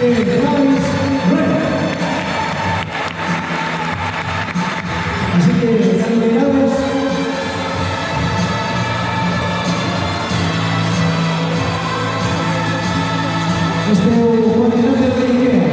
Así que están ligados. Continente de Ikea.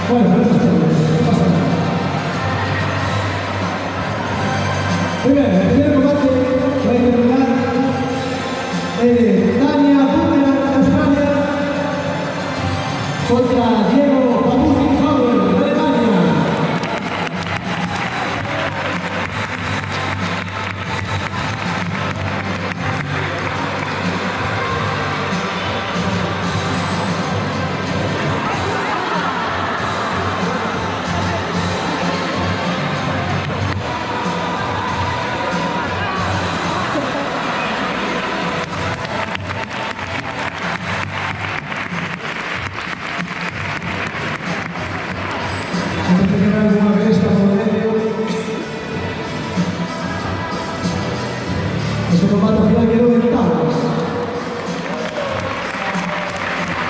Bueno, no pasa nada. Muy bien, el primer combate va a terminar Tania Boomerang de Australia contra Diego Papuzi-Hauer de Alemania. Antes de tener alguna gresca por medio, este combate final quedó en tablas.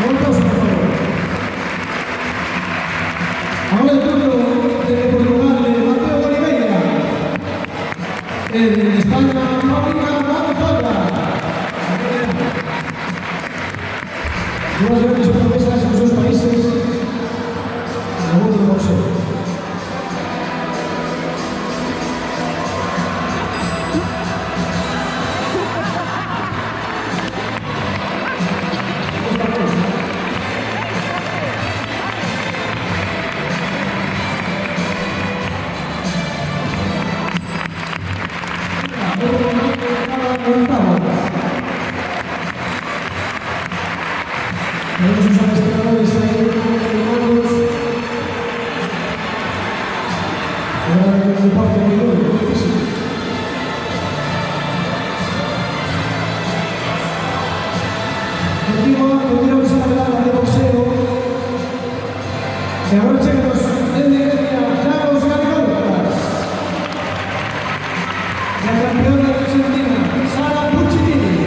Un aplauso, por favor. Ahora el turno de Portugal de Mateo Oliveira. En España, Fábrica Manzana. Unas grandes promesas en sus países. El mundo del boxeo. Tenemos unos espectadores ahí, un parque muy difícil. Continuamos a hablar de boxeo. Y ahora chicos, desde Grecia, Carlos Galigotas. La campeona de Argentina, Sara Puccittini.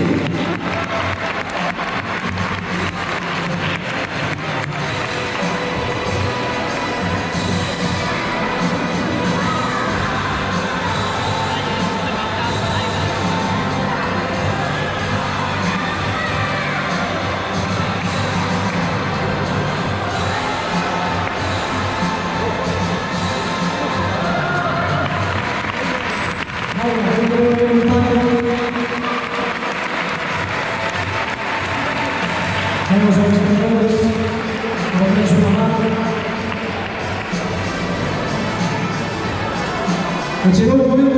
Vamos a los espectadores, como tenéis una mano. Llegó el momento